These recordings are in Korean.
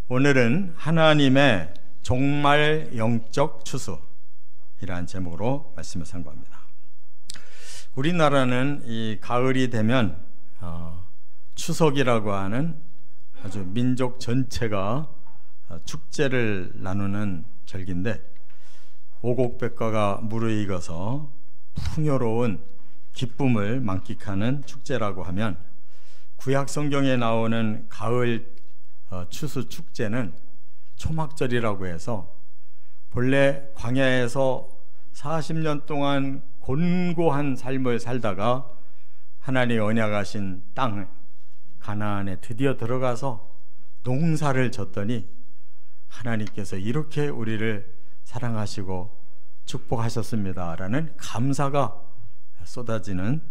오늘은 하나님의 종말 영적 추수이라는 제목으로 말씀을 선고합니다. 우리나라는 이 가을이 되면 추석이라고 하는 아주 민족 전체가 축제를 나누는 절기인데, 오곡백과가 무르익어서 풍요로운 기쁨을 만끽하는 축제라고 하면, 구약 성경에 나오는 가을 추수 축제는 초막절이라고 해서 본래 광야에서 40년 동안 곤고한 삶을 살다가 하나님의 언약하신 땅 가나안에 드디어 들어가서 농사를 졌더니 하나님께서 이렇게 우리를 사랑하시고 축복하셨습니다라는 감사가 쏟아지는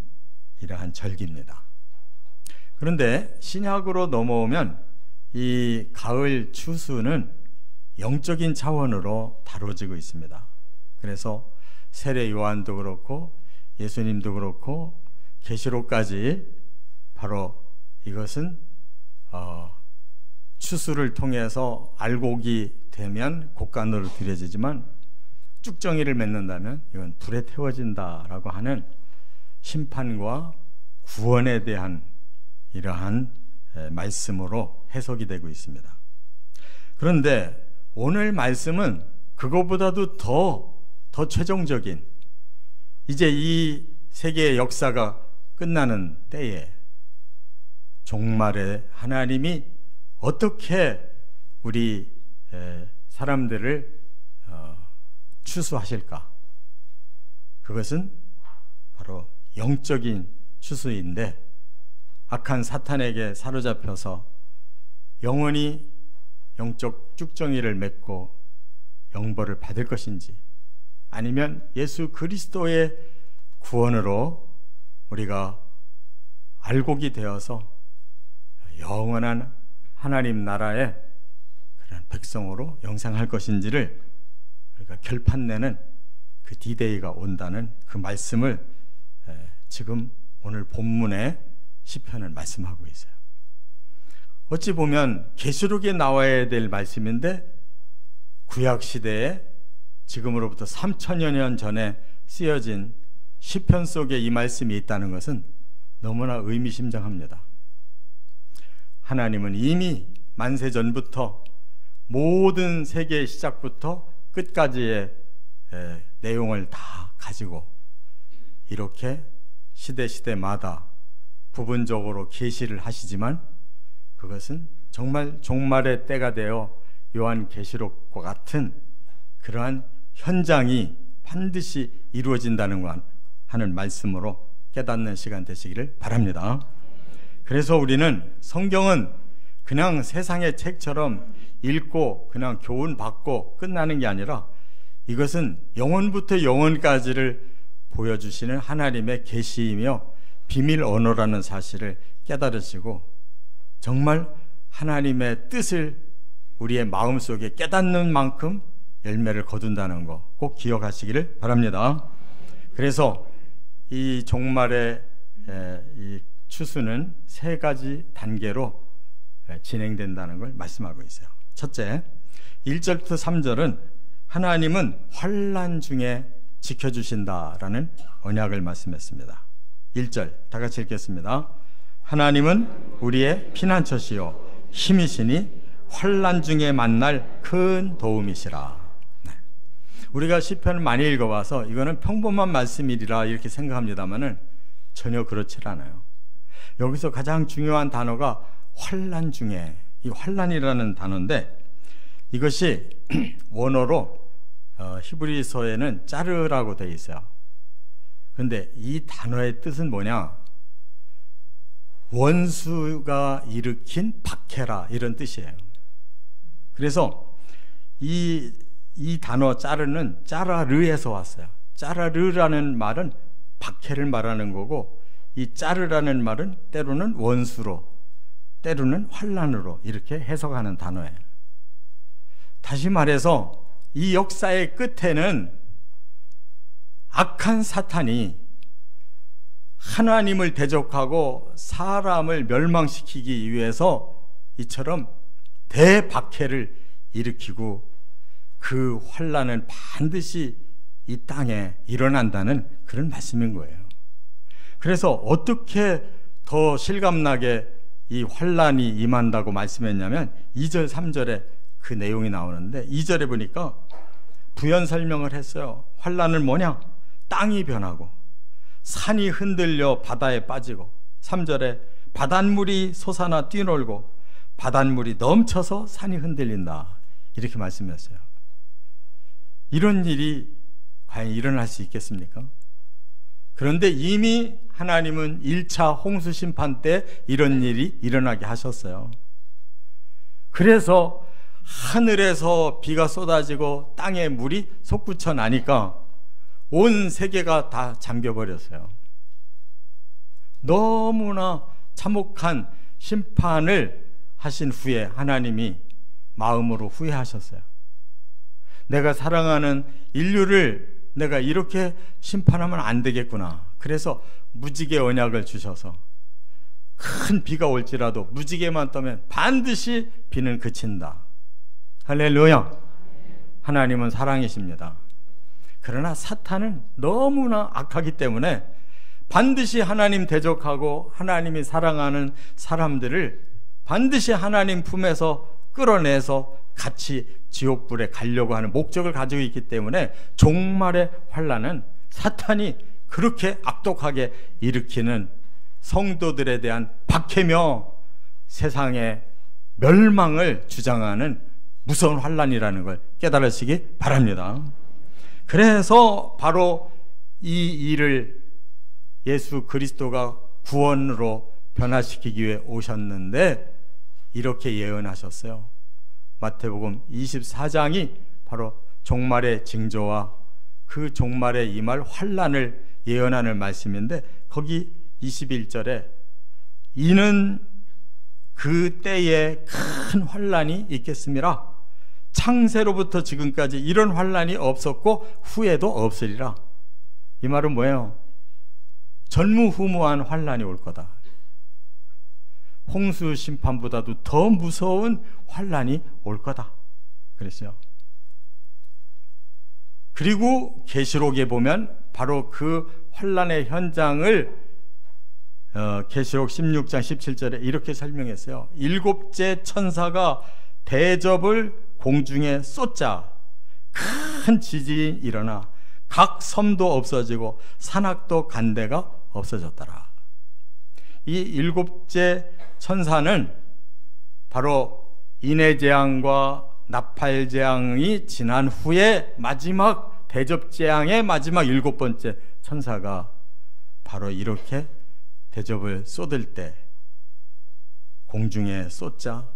이러한 절기입니다. 그런데 신약으로 넘어오면 이 가을 추수는 영적인 차원으로 다뤄지고 있습니다. 그래서 세례 요한도 그렇고 예수님도 그렇고 계시록까지 바로 이것은 추수를 통해서 알곡이 되면 곡간으로 들여지지만 쭉정이를 맺는다면 이건 불에 태워진다라고 하는 심판과 구원에 대한 이러한 말씀으로 해석이 되고 있습니다. 그런데 오늘 말씀은 그것보다도 더 최종적인, 이제 이 세계의 역사가 끝나는 때에 종말에 하나님이 어떻게 우리 사람들을 추수하실까? 그것은 바로 영적인 추수인데, 악한 사탄에게 사로잡혀서 영원히 영적 쭉정이를 맺고 영벌을 받을 것인지, 아니면 예수 그리스도의 구원으로 우리가 알곡이 되어서 영원한 하나님 나라의 그런 백성으로 영생할 것인지를 우리가 결판내는 그 디데이가 온다는 그 말씀을 지금 오늘 본문에 시편을 말씀하고 있어요. 어찌 보면 계시록에 나와야 될 말씀인데 구약 시대에 지금으로부터 3000여 년 전에 쓰여진 시편 속에 이 말씀이 있다는 것은 너무나 의미심장합니다. 하나님은 이미 만세 전부터 모든 세계의 시작부터 끝까지의 내용을 다 가지고 이렇게 시대마다 부분적으로 계시를 하시지만, 그것은 정말 종말의 때가 되어 요한계시록과 같은 그러한 현장이 반드시 이루어진다는 것 하는 말씀으로 깨닫는 시간 되시기를 바랍니다. 그래서 우리는 성경은 그냥 세상의 책처럼 읽고 그냥 교훈 받고 끝나는 게 아니라, 이것은 영원부터 영원까지를 보여주시는 하나님의 계시이며 비밀 언어라는 사실을 깨달으시고, 정말 하나님의 뜻을 우리의 마음속에 깨닫는 만큼 열매를 거둔다는 거 꼭 기억하시기를 바랍니다. 그래서 이 종말의 이 추수는 세 가지 단계로 진행된다는 걸 말씀하고 있어요. 첫째, 1절부터 3절은 하나님은 환난 중에 지켜주신다라는 언약을 말씀했습니다. 1절 다 같이 읽겠습니다. 하나님은 우리의 피난처시요 힘이시니 환난 중에 만날 큰 도움이시라. 우리가 시편을 많이 읽어봐서 이거는 평범한 말씀이리라 이렇게 생각합니다만은 전혀 그렇지 않아요. 여기서 가장 중요한 단어가 환난 중에, 이 환난이라는 단어인데, 이것이 원어로 히브리서에는 짜르라고 되어 있어요. 그런데 이 단어의 뜻은 뭐냐? 원수가 일으킨 박해라, 이런 뜻이에요. 그래서 이 단어 짜르는 짜라르에서 왔어요. 짜라르라는 말은 박해를 말하는 거고, 이 짜르라는 말은 때로는 원수로, 때로는 환난으로 이렇게 해석하는 단어예요. 다시 말해서 이 역사의 끝에는 악한 사탄이 하나님을 대적하고 사람을 멸망시키기 위해서 이처럼 대박해를 일으키고 그 환난은 반드시 이 땅에 일어난다는 그런 말씀인 거예요. 그래서 어떻게 더 실감나게 이 환난이 임한다고 말씀했냐면 2절 3절에 그 내용이 나오는데 2절에 보니까 부연 설명을 했어요. 환난은 뭐냐? 땅이 변하고 산이 흔들려 바다에 빠지고 3절에 바닷물이 솟아나 뛰놀고 바닷물이 넘쳐서 산이 흔들린다, 이렇게 말씀했어요. 이런 일이 과연 일어날 수 있겠습니까? 그런데 이미 하나님은 1차 홍수 심판 때 이런 일이 일어나게 하셨어요. 그래서 하늘에서 비가 쏟아지고 땅에 물이 솟구쳐 나니까 온 세계가 다 잠겨버렸어요. 너무나 참혹한 심판을 하신 후에 하나님이 마음으로 후회하셨어요. 내가 사랑하는 인류를 내가 이렇게 심판하면 안 되겠구나. 그래서 무지개 언약을 주셔서 큰 비가 올지라도 무지개만 떠면 반드시 비는 그친다. 할렐루야. 하나님은 사랑이십니다. 그러나 사탄은 너무나 악하기 때문에 반드시 하나님 대적하고 하나님이 사랑하는 사람들을 반드시 하나님 품에서 끌어내서 같이 지옥불에 가려고 하는 목적을 가지고 있기 때문에 종말의 환난은 사탄이 그렇게 악독하게 일으키는 성도들에 대한 박해며 세상의 멸망을 주장하는 무서운 환난이라는 걸 깨달으시기 바랍니다. 그래서 바로 이 일을 예수 그리스도가 구원으로 변화시키기 위해 오셨는데 이렇게 예언하셨어요. 마태복음 24장이 바로 종말의 징조와 그 종말에 임할 환난을 예언하는 말씀인데 거기 21절에 이는 그 때에 큰 환난이 있겠습니다. 창세로부터 지금까지 이런 환난이 없었고 후에도 없으리라. 이 말은 뭐예요? 전무후무한 환난이 올 거다. 홍수 심판보다도 더 무서운 환난이 올 거다 그랬어요. 그리고 계시록에 보면 바로 그 환난의 현장을 계시록 16장 17절에 이렇게 설명했어요. 일곱째 천사가 대접을 공중에 쏟자 큰 지진이 일어나 각 섬도 없어지고 산악도 간대가 없어졌더라. 이 일곱째 천사는 바로 인해재앙과 나팔재앙이 지난 후에 마지막 대접재앙의 마지막 7번째 천사가 바로 이렇게 대접을 쏟을 때 공중에 쏟자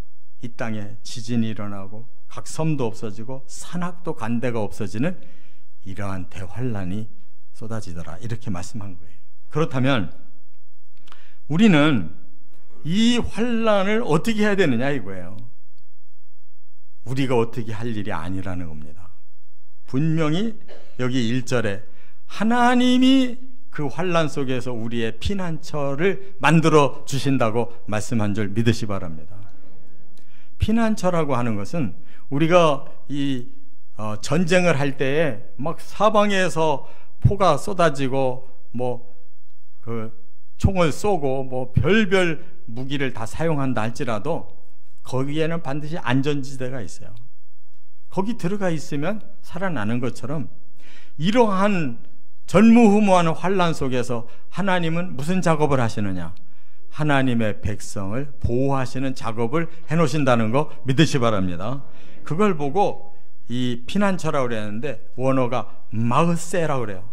이 땅에 지진이 일어나고 각 섬도 없어지고 산악도 간대가 없어지는 이러한 대환란이 쏟아지더라, 이렇게 말씀한 거예요. 그렇다면 우리는 이 환란을 어떻게 해야 되느냐 이거예요. 우리가 어떻게 할 일이 아니라는 겁니다. 분명히 여기 1절에 하나님이 그 환란 속에서 우리의 피난처를 만들어 주신다고 말씀한 줄 믿으시 바랍니다. 피난처라고 하는 것은 우리가 이 전쟁을 할 때에 막 사방에서 포가 쏟아지고 그 총을 쏘고 별별 무기를 다 사용한다 할지라도 거기에는 반드시 안전지대가 있어요. 거기 들어가 있으면 살아나는 것처럼 이러한 전무후무한 환난 속에서 하나님은 무슨 작업을 하시느냐? 하나님의 백성을 보호하시는 작업을 해놓으신다는 거 믿으시 바랍니다. 그걸 보고 이 피난처라고 그랬는데 원어가 마흐세라고 그래요.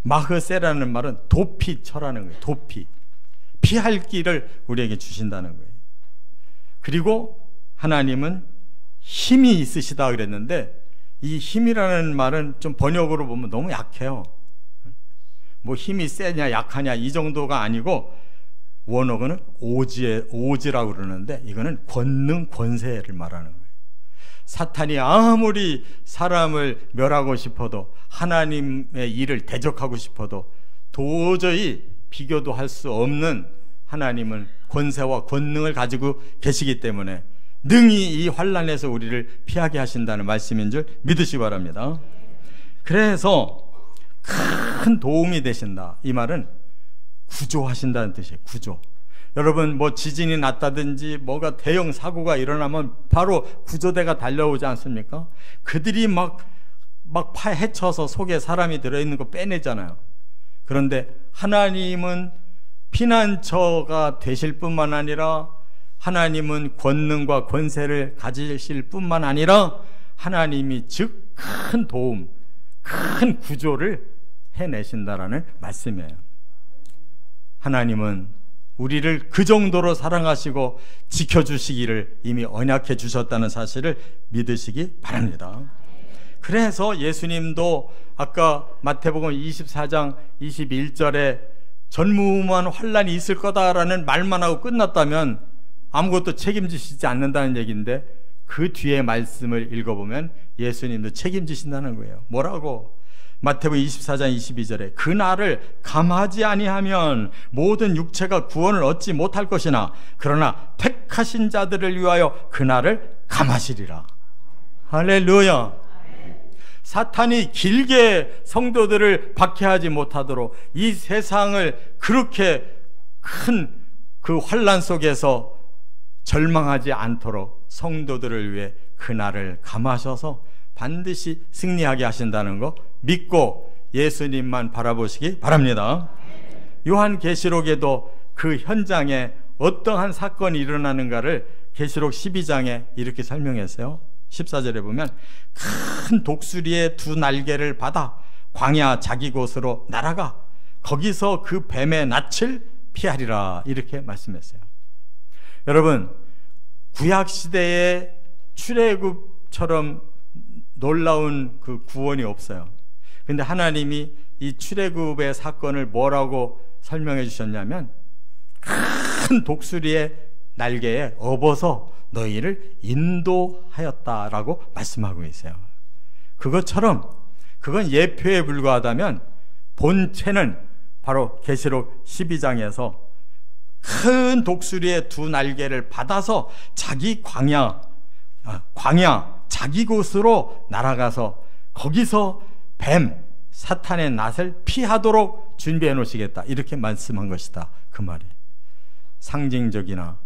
마흐세라는 말은 도피처라는 거예요. 도피. 피할 길을 우리에게 주신다는 거예요. 그리고 하나님은 힘이 있으시다 그랬는데 이 힘이라는 말은 좀 번역으로 보면 너무 약해요. 힘이 세냐 약하냐 이 정도가 아니고 원어는 오지라고 그러는데 이거는 권능 권세를 말하는 거예요. 사탄이 아무리 사람을 멸하고 싶어도 하나님의 일을 대적하고 싶어도 도저히 비교도 할 수 없는 하나님은 권세와 권능을 가지고 계시기 때문에 능히 이 환난에서 우리를 피하게 하신다는 말씀인 줄 믿으시기 바랍니다. 그래서 큰 도움이 되신다, 이 말은 구조하신다는 뜻이에요. 구조. 여러분 뭐 지진이 났다든지 뭐가 대형 사고가 일어나면 바로 구조대가 달려오지 않습니까? 그들이 막 파헤쳐서 속에 사람이 들어있는 거 빼내잖아요. 그런데 하나님은 피난처가 되실 뿐만 아니라 하나님은 권능과 권세를 가지실 뿐만 아니라 하나님이 즉 큰 도움, 큰 구조를 해내신다라는 말씀이에요. 하나님은 우리를 그 정도로 사랑하시고 지켜주시기를 이미 언약해 주셨다는 사실을 믿으시기 바랍니다. 그래서 예수님도 아까 마태복음 24장 21절에 전무후무한 환난이 있을 거다라는 말만 하고 끝났다면 아무것도 책임지시지 않는다는 얘기인데, 그 뒤에 말씀을 읽어보면 예수님도 책임지신다는 거예요. 뭐라고? 마태복음 24장 22절에 그날을 감하지 아니하면 모든 육체가 구원을 얻지 못할 것이나 그러나 택하신 자들을 위하여 그날을 감하시리라. 할렐루야. 사탄이 길게 성도들을 박해하지 못하도록 이 세상을 그렇게 큰 그 환난 속에서 절망하지 않도록 성도들을 위해 그날을 감하셔서 반드시 승리하게 하신다는 거 믿고 예수님만 바라보시기 바랍니다. 요한계시록에도 그 현장에 어떠한 사건이 일어나는가를 계시록 12장에 이렇게 설명했어요. 14절에 보면 큰 독수리의 두 날개를 받아 광야 자기 곳으로 날아가 거기서 그 뱀의 낯을 피하리라, 이렇게 말씀했어요. 여러분, 구약시대의 출애굽처럼 놀라운 그 구원이 없어요. 근데 하나님이 이 출애굽의 사건을 뭐라고 설명해 주셨냐면 큰 독수리의 날개에 업어서 너희를 인도하였다라고 말씀하고 있어요. 그것처럼 그건 예표에 불과하다면 본체는 바로 계시록 12장에서 큰 독수리의 두 날개를 받아서 자기 광야 자기 곳으로 날아가서 거기서 뱀 사탄의 낯을 피하도록 준비해 놓으시겠다, 이렇게 말씀한 것이다, 그 말이. 상징적이나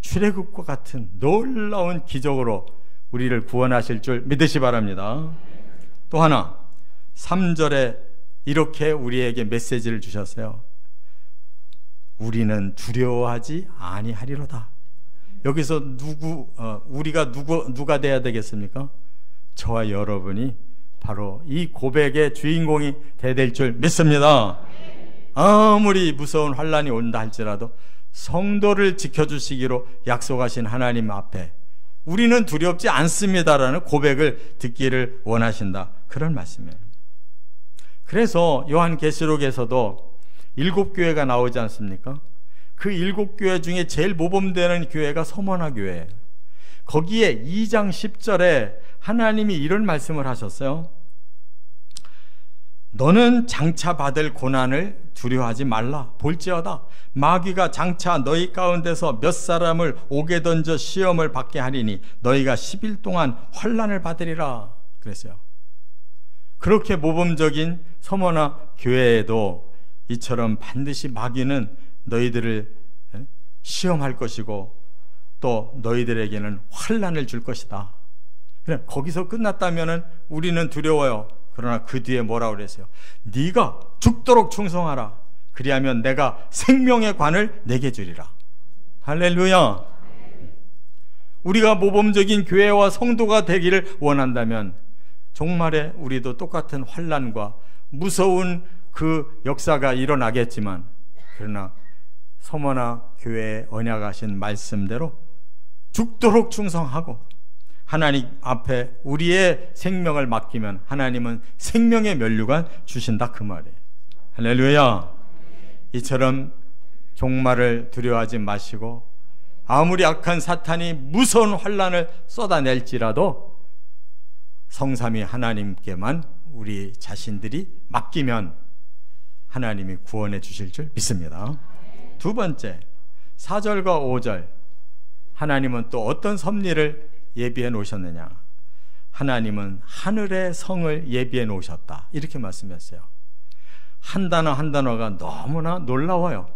출애굽과 같은 놀라운 기적으로 우리를 구원하실 줄 믿으시 바랍니다. 또 하나 3절에 이렇게 우리에게 메시지를 주셨어요. 우리는 두려워하지 아니하리로다. 여기서 우리가 누가 돼야 되겠습니까? 저와 여러분이 바로 이 고백의 주인공이 돼야 될 줄 믿습니다. 아무리 무서운 환난이 온다 할지라도 성도를 지켜주시기로 약속하신 하나님 앞에 우리는 두렵지 않습니다라는 고백을 듣기를 원하신다, 그런 말씀이에요. 그래서 요한계시록에서도 7교회가 나오지 않습니까? 그 7교회 중에 제일 모범되는 교회가 서머나 교회예요. 거기에 2장 10절에 하나님이 이런 말씀을 하셨어요. 너는 장차 받을 고난을 두려워하지 말라. 볼지어다 마귀가 장차 너희 가운데서 몇 사람을 옥에 던져 시험을 받게 하리니 너희가 10일 동안 환난을 받으리라 그랬어요. 그렇게 모범적인 서머나 교회에도 이처럼 반드시 마귀는 너희들을 시험할 것이고 또 너희들에게는 환난을 줄 것이다. 그래, 거기서 끝났다면은 우리는 두려워요. 그러나 그 뒤에 뭐라고 그랬어요? 네가 죽도록 충성하라. 그리하면 내가 생명의 관을 내게 주리라. 할렐루야. 우리가 모범적인 교회와 성도가 되기를 원한다면 종말에 우리도 똑같은 환난과 무서운 그 역사가 일어나겠지만, 그러나 서머나 교회에 언약하신 말씀대로 죽도록 충성하고 하나님 앞에 우리의 생명을 맡기면 하나님은 생명의 면류관 주신다, 그 말이에요. 할렐루야. 이처럼 종말을 두려워하지 마시고 아무리 악한 사탄이 무서운 환난을 쏟아낼지라도 성삼위 하나님께만 우리 자신들이 맡기면 하나님이 구원해 주실 줄 믿습니다. 두 번째, 4절과 5절 하나님은 또 어떤 섭리를 예비해 놓으셨느냐? 하나님은 하늘의 성을 예비해 놓으셨다. 이렇게 말씀했어요. 한 단어 한 단어가 너무나 놀라워요.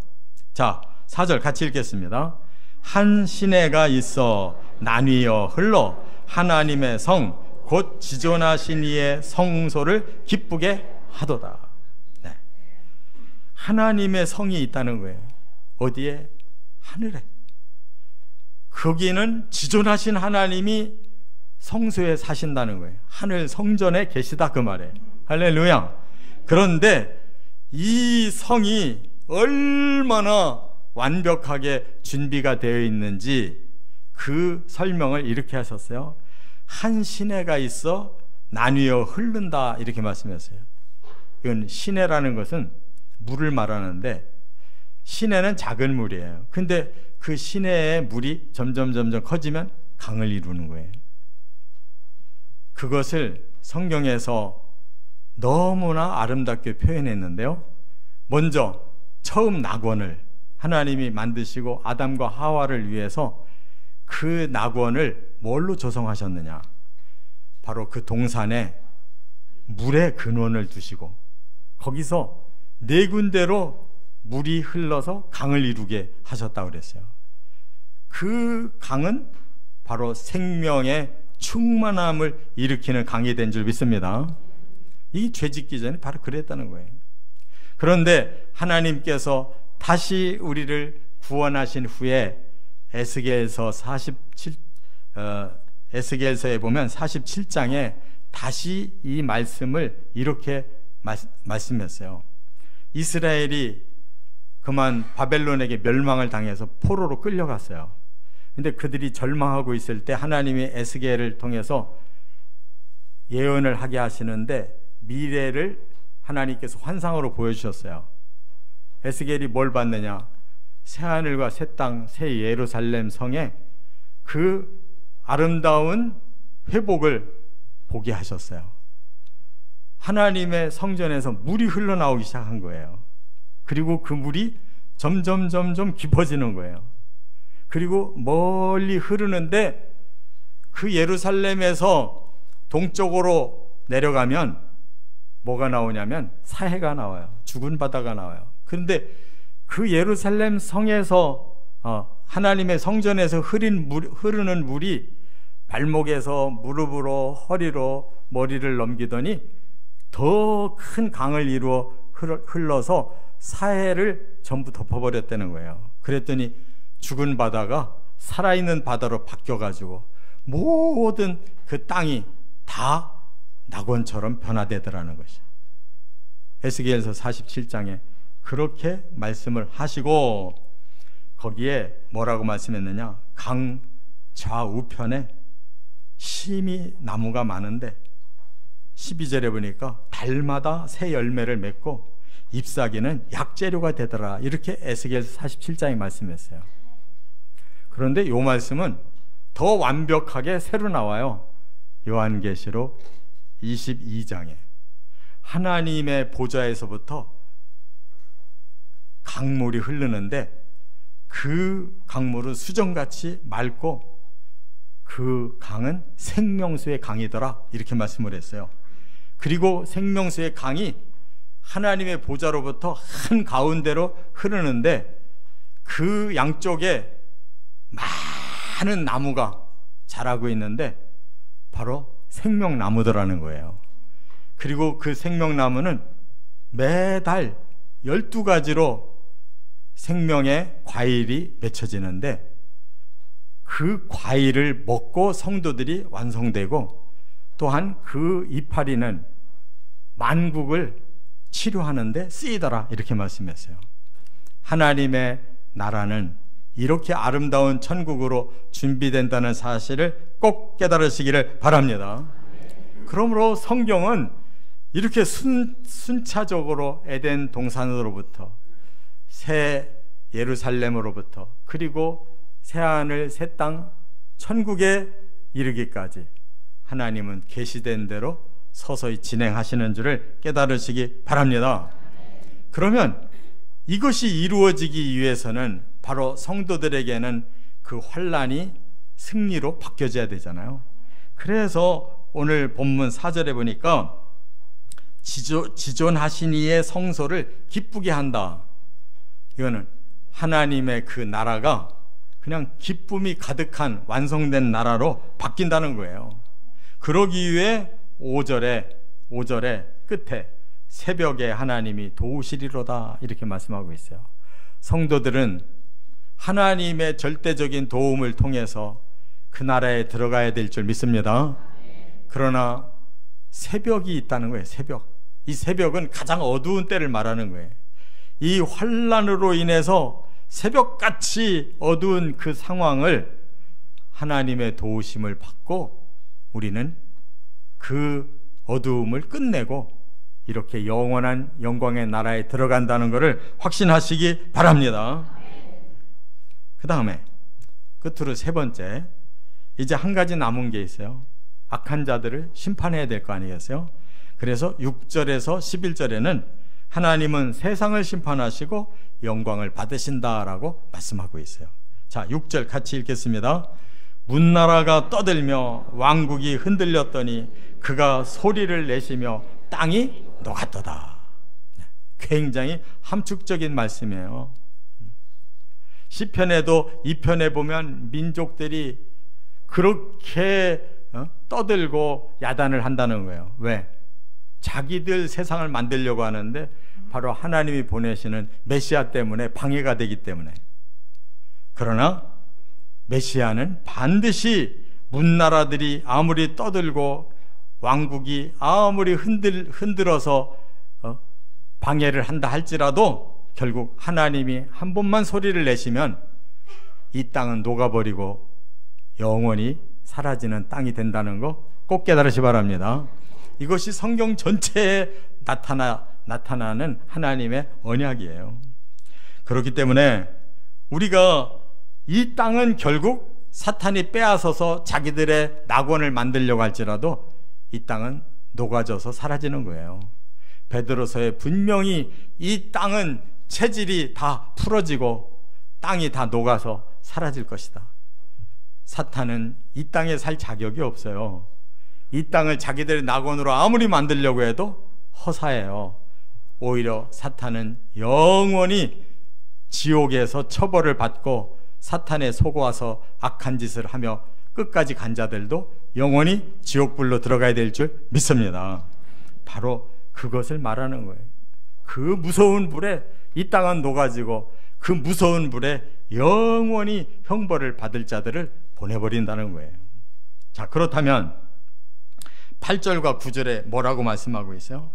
자, 4절 같이 읽겠습니다. 한 시내가 있어 나뉘어 흘러 하나님의 성 곧 지존하신 이의 성소를 기쁘게 하도다. 네. 하나님의 성이 있다는 거예요. 어디에? 하늘에. 거기는 지존하신 하나님이 성소에 사신다는 거예요. 하늘 성전에 계시다 그 말이에요. 할렐루야. 그런데 이 성이 얼마나 완벽하게 준비가 되어 있는지 그 설명을 이렇게 하셨어요. 한 시내가 있어 나뉘어 흐른다 이렇게 말씀했어요. 이건 시내라는 것은 물을 말하는데 시내는 작은 물이에요. 근데 그 시내의 물이 점점 커지면 강을 이루는 거예요. 그것을 성경에서 너무나 아름답게 표현했는데요. 먼저 처음 낙원을 하나님이 만드시고 아담과 하와를 위해서 그 낙원을 뭘로 조성하셨느냐? 바로 그 동산에 물의 근원을 두시고 거기서 4군데로 물이 흘러서 강을 이루게 하셨다고 그랬어요. 그 강은 바로 생명의 충만함을 일으키는 강이 된 줄 믿습니다. 이 죄 짓기 전에 바로 그랬다는 거예요. 그런데 하나님께서 다시 우리를 구원하신 후에 에스겔서에 보면 47장에 다시 이 말씀을 이렇게 말씀했어요. 이스라엘이 그만 바벨론에게 멸망을 당해서 포로로 끌려갔어요. 근데 그들이 절망하고 있을 때 하나님이 에스겔을 통해서 예언을 하게 하시는데 미래를 하나님께서 환상으로 보여주셨어요. 에스겔이 뭘 봤느냐? 새하늘과 새 땅, 새 예루살렘 성에 그 아름다운 회복을 보게 하셨어요. 하나님의 성전에서 물이 흘러나오기 시작한 거예요. 그리고 그 물이 점점 깊어지는 거예요. 그리고 멀리 흐르는데 그 예루살렘에서 동쪽으로 내려가면 뭐가 나오냐면 사해가 나와요. 죽은 바다가 나와요. 그런데 그 예루살렘 성에서 하나님의 성전에서 흐르는 물이 발목에서 무릎으로 허리로 머리를 넘기더니 더 큰 강을 이루어 흘러서 사해를 전부 덮어버렸다는 거예요. 그랬더니 죽은 바다가 살아있는 바다로 바뀌어가지고 모든 그 땅이 다 낙원처럼 변화되더라는 것이에요. 에스겔서 47장에 그렇게 말씀을 하시고 거기에 뭐라고 말씀했느냐? 강 좌우편에 심이 나무가 많은데 12절에 보니까 달마다 새 열매를 맺고 잎사귀는 약재료가 되더라. 이렇게 에스겔서 47장에 말씀했어요. 그런데 이 말씀은 더 완벽하게 새로 나와요. 요한계시록 22장에 하나님의 보좌에서부터 강물이 흐르는데 그 강물은 수정같이 맑고 그 강은 생명수의 강이더라. 이렇게 말씀을 했어요. 그리고 생명수의 강이 하나님의 보좌로부터 한 가운데로 흐르는데 그 양쪽에 많은 나무가 자라고 있는데 바로 생명나무더라는 거예요. 그리고 그 생명나무는 매달 12가지로 생명의 과일이 맺혀지는데 그 과일을 먹고 성도들이 완성되고 또한 그 이파리는 만국을 치료하는데 쓰이더라. 이렇게 말씀했어요. 하나님의 나라는 이렇게 아름다운 천국으로 준비된다는 사실을 꼭 깨달으시기를 바랍니다. 그러므로 성경은 이렇게 순차적으로 에덴 동산으로부터 새 예루살렘으로부터 그리고 새하늘 새 땅 천국에 이르기까지 하나님은 계시된 대로 서서히 진행하시는 줄을 깨달으시기 바랍니다. 그러면 이것이 이루어지기 위해서는 바로 성도들에게는 그 환난이 승리로 바뀌어져야 되잖아요. 그래서 오늘 본문 4절에 보니까 지존하신 이의 성소를 기쁘게 한다. 이거는 하나님의 그 나라가 그냥 기쁨이 가득한 완성된 나라로 바뀐다는 거예요. 그러기 위해 5절의 끝에 새벽에 하나님이 도우시리로다 이렇게 말씀하고 있어요. 성도들은 하나님의 절대적인 도움을 통해서 그 나라에 들어가야 될 줄 믿습니다. 그러나 새벽이 있다는 거예요. 새벽. 이 새벽은 가장 어두운 때를 말하는 거예요. 이 환난으로 인해서 새벽같이 어두운 그 상황을 하나님의 도우심을 받고 우리는 그 어두움을 끝내고 이렇게 영원한 영광의 나라에 들어간다는 것을 확신하시기 바랍니다. 그 다음에 끝으로 세 번째, 이제 한 가지 남은 게 있어요. 악한 자들을 심판해야 될 거 아니겠어요? 그래서 6절에서 11절에는 하나님은 세상을 심판하시고 영광을 받으신다라고 말씀하고 있어요. 자, 6절 같이 읽겠습니다. 문나라가 떠들며 왕국이 흔들렸더니 그가 소리를 내시며 땅이 녹았도다. 굉장히 함축적인 말씀이에요. 시편에도 2편에 보면 민족들이 그렇게 떠들고 야단을 한다는 거예요. 왜? 자기들 세상을 만들려고 하는데 바로 하나님이 보내시는 메시아 때문에 방해가 되기 때문에. 그러나 메시아는 반드시 문나라들이 아무리 떠들고 왕국이 아무리 흔들어서 방해를 한다 할지라도 결국 하나님이 한 번만 소리를 내시면 이 땅은 녹아버리고 영원히 사라지는 땅이 된다는 거 꼭 깨달으시 바랍니다. 이것이 성경 전체에 나타나는 하나님의 언약이에요. 그렇기 때문에 우리가 이 땅은 결국 사탄이 빼앗아서 자기들의 낙원을 만들려고 할지라도 이 땅은 녹아져서 사라지는 거예요. 베드로서에 분명히 이 땅은 체질이 다 풀어지고 땅이 다 녹아서 사라질 것이다. 사탄은 이 땅에 살 자격이 없어요. 이 땅을 자기들의 낙원으로 아무리 만들려고 해도 허사예요. 오히려 사탄은 영원히 지옥에서 처벌을 받고 사탄에 속아서 악한 짓을 하며 끝까지 간 자들도 영원히 지옥불로 들어가야 될 줄 믿습니다. 바로 그것을 말하는 거예요. 그 무서운 불에 이 땅은 녹아지고 그 무서운 불에 영원히 형벌을 받을 자들을 보내버린다는 거예요. 자, 그렇다면 8절과 9절에 뭐라고 말씀하고 있어요?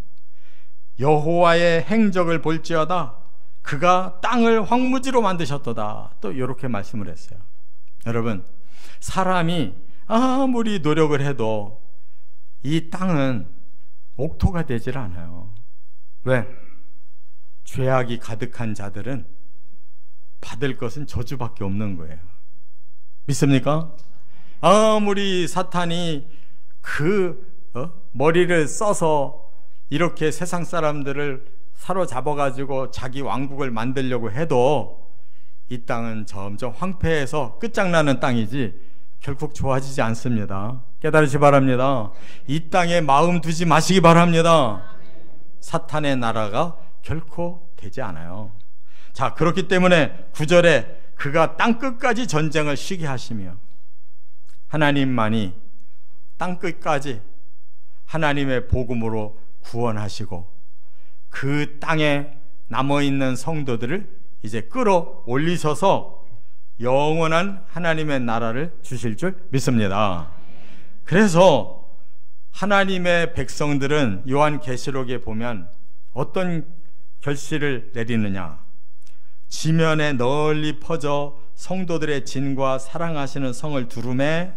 여호와의 행적을 볼지어다 그가 땅을 황무지로 만드셨도다. 또 이렇게 말씀을 했어요. 여러분, 사람이 아무리 노력을 해도 이 땅은 옥토가 되질 않아요. 왜? 죄악이 가득한 자들은 받을 것은 저주밖에 없는 거예요. 믿습니까? 아무리 사탄이 머리를 써서 이렇게 세상 사람들을 사로잡아가지고 자기 왕국을 만들려고 해도 이 땅은 점점 황폐해서 끝장나는 땅이지 결국 좋아지지 않습니다. 깨달으시 바랍니다. 이 땅에 마음 두지 마시기 바랍니다. 사탄의 나라가 결코 되지 않아요. 자, 그렇기 때문에 9절에 그가 땅끝까지 전쟁을 쉬게 하시며 하나님만이 땅끝까지 하나님의 복음으로 구원하시고 그 땅에 남아있는 성도들을 이제 끌어올리셔서 영원한 하나님의 나라를 주실 줄 믿습니다. 그래서 하나님의 백성들은 요한계시록에 보면 어떤 결실을 내리느냐, 지면에 널리 퍼져 성도들의 진과 사랑하시는 성을 두루매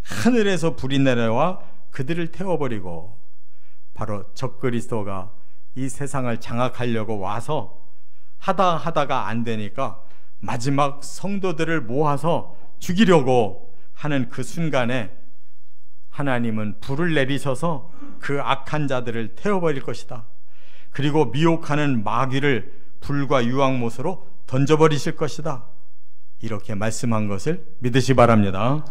하늘에서 불이 내려와 그들을 태워버리고, 바로 적그리스도가 이 세상을 장악하려고 와서 하다가 안 되니까 마지막 성도들을 모아서 죽이려고 하는 그 순간에 하나님은 불을 내리셔서 그 악한 자들을 태워버릴 것이다. 그리고 미혹하는 마귀를 불과 유황못으로 던져버리실 것이다. 이렇게 말씀한 것을 믿으시 바랍니다.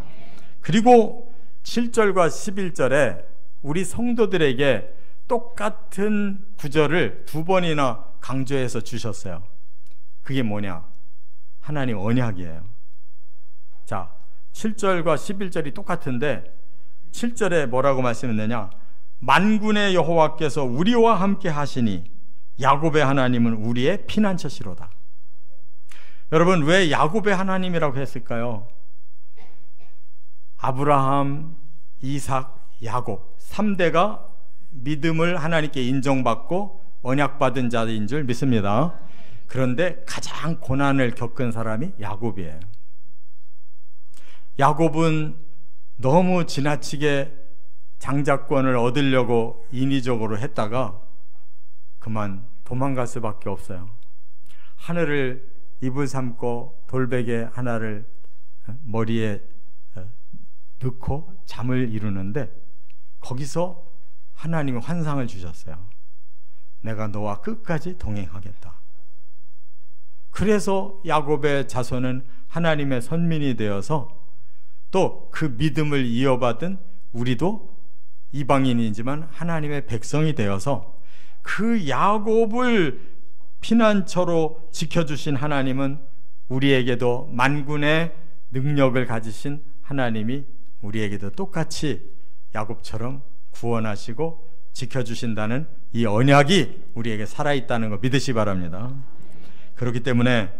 그리고 7절과 11절에 우리 성도들에게 똑같은 구절을 두 번이나 강조해서 주셨어요. 그게 뭐냐? 하나님 언약이에요. 자, 7절과 11절이 똑같은데 7절에 뭐라고 말씀했느냐? 만군의 여호와께서 우리와 함께 하시니 야곱의 하나님은 우리의 피난처시로다. 여러분, 왜 야곱의 하나님이라고 했을까요? 아브라함, 이삭, 야곱 3대가 믿음을 하나님께 인정받고 언약받은 자인 줄 믿습니다. 그런데 가장 고난을 겪은 사람이 야곱이에요. 야곱은 너무 지나치게 장자권을 얻으려고 인위적으로 했다가 그만 도망갈 수밖에 없어요. 하늘을 입을 삼고 돌베개 하나를 머리에 넣고 잠을 이루는데 거기서 하나님이 환상을 주셨어요. 내가 너와 끝까지 동행하겠다. 그래서 야곱의 자손은 하나님의 선민이 되어서 또 그 믿음을 이어받은 우리도 이방인이지만 하나님의 백성이 되어서 그 야곱을 피난처로 지켜주신 하나님은 우리에게도 만군의 능력을 가지신 하나님이 우리에게도 똑같이 야곱처럼 구원하시고 지켜주신다는 이 언약이 우리에게 살아있다는 거 믿으시 바랍니다. 그렇기 때문에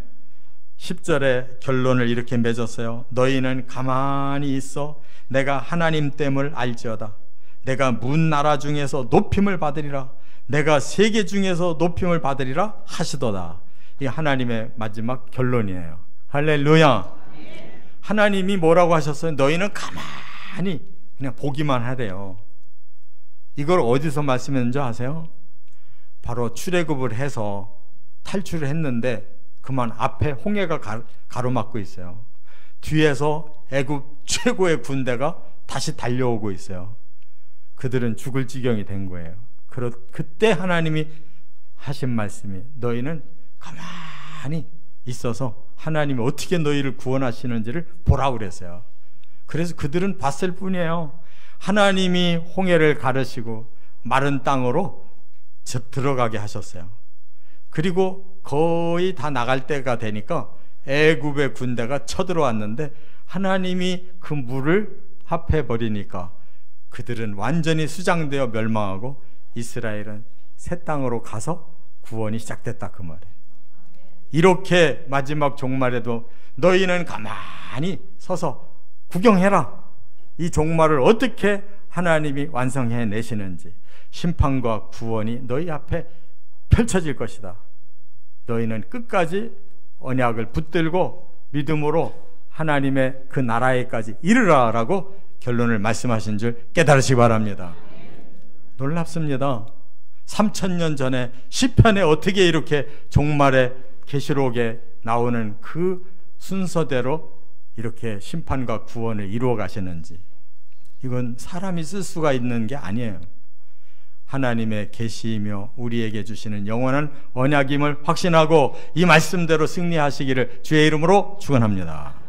10절의 결론을 이렇게 맺었어요. 너희는 가만히 있어 내가 하나님됨을 알지어다. 내가 문 나라 중에서 높임을 받으리라. 내가 세계 중에서 높임을 받으리라 하시도다. 이 하나님의 마지막 결론이에요. 할렐루야. 하나님이 뭐라고 하셨어요? 너희는 가만히 그냥 보기만 하래요. 이걸 어디서 말씀했는지 아세요? 바로 출애굽을 해서 탈출을 했는데 그만 앞에 홍해가 가로막고 있어요. 뒤에서 애굽 최고의 군대가 다시 달려오고 있어요. 그들은 죽을 지경이 된 거예요. 그때 하나님이 하신 말씀이 너희는 가만히 있어서 하나님이 어떻게 너희를 구원하시는지를 보라고 그랬어요. 그래서 그들은 봤을 뿐이에요. 하나님이 홍해를 가르시고 마른 땅으로 들어가게 하셨어요. 그리고 거의 다 나갈 때가 되니까 애굽의 군대가 쳐들어왔는데 하나님이 그 물을 합해버리니까 그들은 완전히 수장되어 멸망하고 이스라엘은 새 땅으로 가서 구원이 시작됐다 그 말이에요. 이렇게 마지막 종말에도 너희는 가만히 서서 구경해라. 이 종말을 어떻게 하나님이 완성해 내시는지, 심판과 구원이 너희 앞에 펼쳐질 것이다. 너희는 끝까지 언약을 붙들고 믿음으로 하나님의 그 나라에까지 이르라라고 결론을 말씀하신 줄 깨달으시기 바랍니다. 놀랍습니다. 3000년 전에 시편에 어떻게 이렇게 종말의 계시록에 나오는 그 순서대로 이렇게 심판과 구원을 이루어 가시는지, 이건 사람이 쓸 수가 있는 게 아니에요. 하나님의 계시이며 우리에게 주시는 영원한 언약임을 확신하고 이 말씀대로 승리하시기를 주의 이름으로 축원합니다.